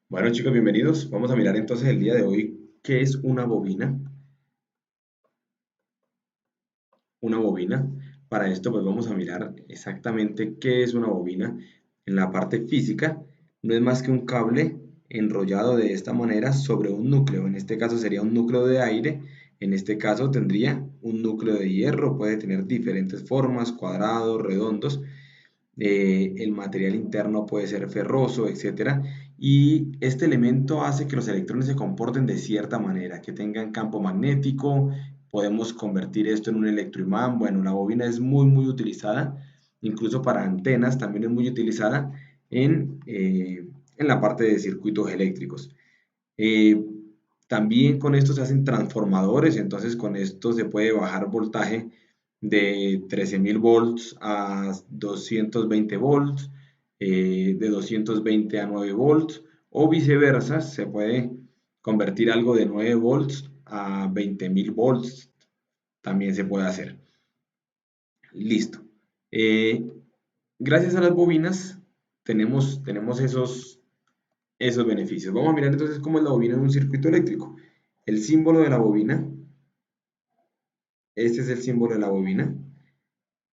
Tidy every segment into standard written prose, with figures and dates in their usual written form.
Bueno chicos, bienvenidos. Vamos a mirar entonces el día de hoy qué es una bobina. Una bobina. Para esto pues vamos a mirar exactamente qué es una bobina. En la parte física no es más que un cable enrollado de esta manera sobre un núcleo. En este caso sería un núcleo de aire. En este caso tendría un núcleo de hierro. Puede tener diferentes formas, cuadrados, redondos. El material interno puede ser ferroso, etcétera, y este elemento hace que los electrones se comporten de cierta manera, que tengan campo magnético. Podemos convertir esto en un electroimán. Bueno, la bobina es muy utilizada, incluso para antenas, también es muy utilizada en la parte de circuitos eléctricos. Eh, También con esto se hacen transformadores, entonces con esto se puede bajar voltaje de 13.000 volts a 220 volts, de 220 a 9 volts, o viceversa, se puede convertir algo de 9 volts a 20.000 volts, también se puede hacer. Listo. Eh, Gracias a las bobinas tenemos esos beneficios. Vamos a mirar entonces cómo es la bobina en un circuito eléctrico. El símbolo de la bobina, este es el símbolo de la bobina,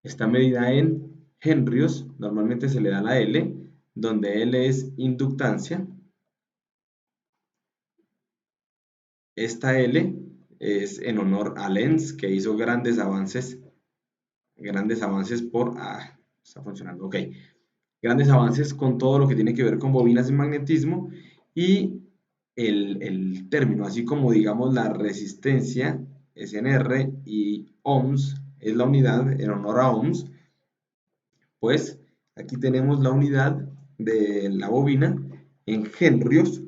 está medida en henrios, normalmente se le da la L, donde L es inductancia. Esta L es en honor a Lenz, que hizo grandes avances está funcionando, ok, grandes avances con todo lo que tiene que ver con bobinas de magnetismo. Y el término, así como digamos la resistencia es en R y ohms es la unidad en honor a ohms, pues aquí tenemos la unidad de la bobina en henrios,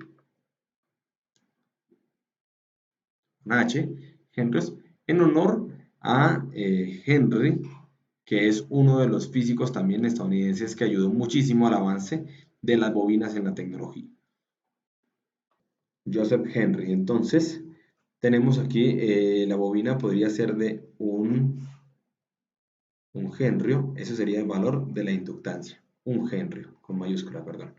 una H, henrios, en honor a Henry, que es uno de los físicos también estadounidenses que ayudó muchísimo al avance de las bobinas en la tecnología. Joseph Henry. Entonces, tenemos aquí la bobina podría ser de un henrio, eso sería el valor de la inductancia, un henrio, con mayúscula, perdón,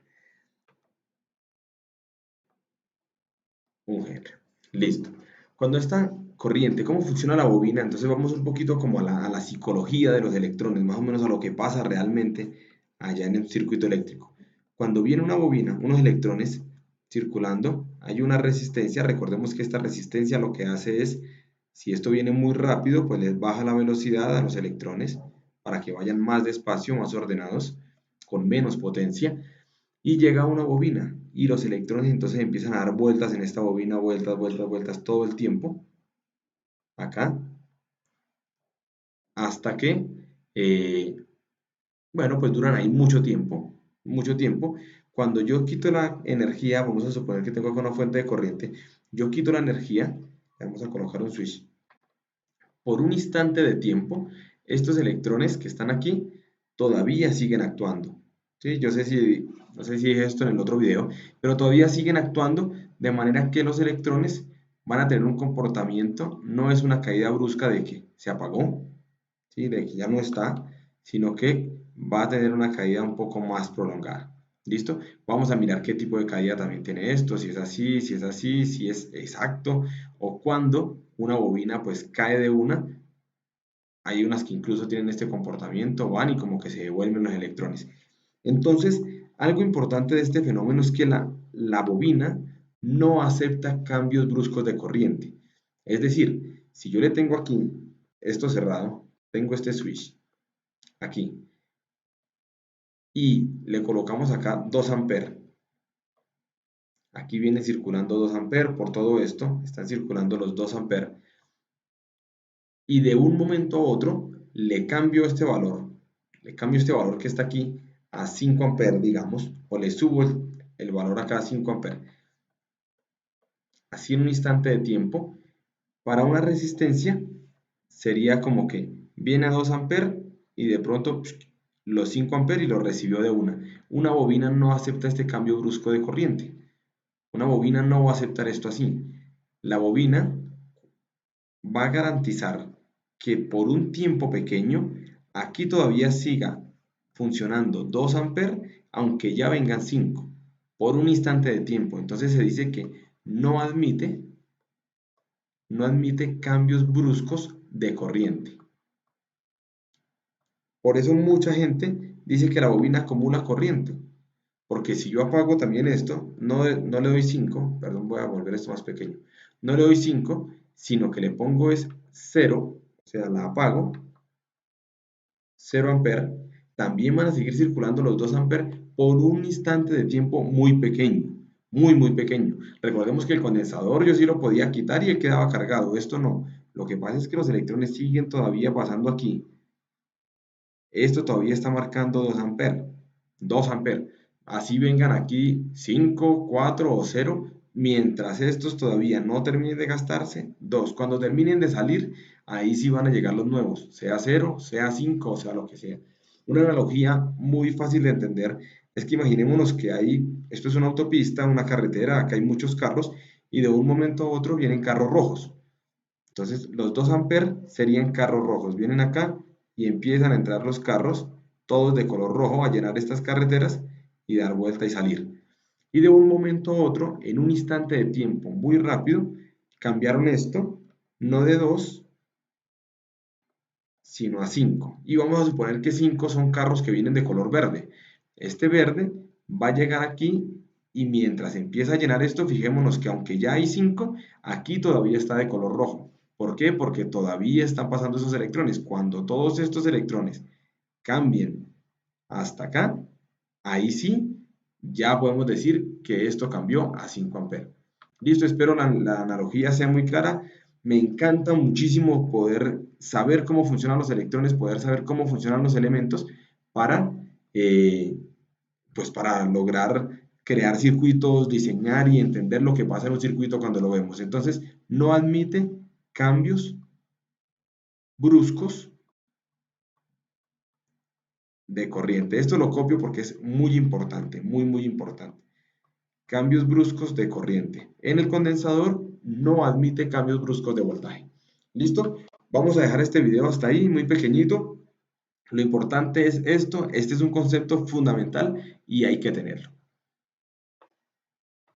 un henrio. Listo. Cuando está corriente, ¿cómo funciona la bobina? Entonces vamos un poquito como a la psicología de los electrones, más o menos a lo que pasa realmente allá en el circuito eléctrico. Cuando viene una bobina, unos electrones circulando, hay una resistencia. Recordemos que esta resistencia lo que hace es, si esto viene muy rápido, pues les baja la velocidad a los electrones para que vayan más despacio, más ordenados, con menos potencia, y llega a una bobina y los electrones entonces empiezan a dar vueltas en esta bobina, vueltas todo el tiempo, acá, hasta que, eh, bueno, pues duran ahí mucho tiempo, mucho tiempo. Cuando yo quito la energía, vamos a suponer que tengo acá una fuente de corriente, yo quito la energía, vamos a colocar un switch, por un instante de tiempo, estos electrones que están aquí todavía siguen actuando. ¿Sí? No sé si dije esto en el otro video, pero todavía siguen actuando de manera que los electrones van a tener un comportamiento. No es una caída brusca de que se apagó, ¿sí? De que ya no está, sino que va a tener una caída un poco más prolongada. ¿Listo? Vamos a mirar qué tipo de caída también tiene esto, si es así, si es así, si es exacto, o cuando una bobina pues cae de una. Hay unas que incluso tienen este comportamiento, van y como que se devuelven los electrones. Entonces, algo importante de este fenómeno es que la bobina no acepta cambios bruscos de corriente. Es decir, si yo le tengo aquí esto cerrado, tengo este switch aquí, y le colocamos acá 2 amperes. Aquí viene circulando 2 amperes por todo esto, están circulando los 2 amperes. Y de un momento a otro le cambio este valor que está aquí a 5 amperes, digamos, o le subo el valor acá a 5 amperes. Así en un instante de tiempo, para una resistencia sería como que viene a 2 amperes y de pronto los 5 amperes y lo recibió de una. Una bobina no acepta este cambio brusco de corriente. Una bobina no va a aceptar esto así. La bobina va a garantizar que por un tiempo pequeño aquí todavía siga funcionando 2 amperes, aunque ya vengan 5. por un instante de tiempo. Entonces se dice que no admite cambios bruscos de corriente. Por eso mucha gente dice que la bobina acumula corriente. Porque si yo apago también esto, no le doy 5, perdón, voy a volver esto más pequeño. No le doy 5, sino que le pongo es 0, o sea, la apago, 0 amperes, también van a seguir circulando los 2 amperes por un instante de tiempo muy pequeño, muy pequeño. Recordemos que el condensador yo sí lo podía quitar y él quedaba cargado, esto no. Lo que pasa es que los electrones siguen todavía pasando aquí. Esto todavía está marcando 2 amperes, 2 amperes. Así vengan aquí 5, 4 o 0, mientras estos todavía no terminen de gastarse, 2. Cuando terminen de salir, ahí sí van a llegar los nuevos, sea 0, sea 5 o sea lo que sea. Una analogía muy fácil de entender es que imaginémonos que esto es una autopista, una carretera, acá hay muchos carros y de un momento a otro vienen carros rojos. Entonces los 2 amperes serían carros rojos, vienen acá y empiezan a entrar los carros, todos de color rojo, a llenar estas carreteras y dar vuelta y salir. Y de un momento a otro, en un instante de tiempo muy rápido, cambiaron esto, no de 2, sino a 5. Y vamos a suponer que 5 son carros que vienen de color verde. Este verde va a llegar aquí y mientras empieza a llenar esto, fijémonos que aunque ya hay 5, aquí todavía está de color rojo. ¿Por qué? Porque todavía están pasando esos electrones. Cuando todos estos electrones cambien hasta acá, ahí sí, ya podemos decir que esto cambió a 5 amperes. Listo, espero la analogía sea muy clara. Me encanta muchísimo poder saber cómo funcionan los electrones, poder saber cómo funcionan los elementos para, eh, pues para lograr crear circuitos, diseñar y entender lo que pasa en un circuito cuando lo vemos. Entonces, no admite cambios bruscos de corriente. Esto lo copio porque es muy importante, muy importante. Cambios bruscos de corriente. En el condensador no admite cambios bruscos de voltaje. ¿Listo? Vamos a dejar este video hasta ahí, muy pequeñito. Lo importante es esto, este es un concepto fundamental y hay que tenerlo.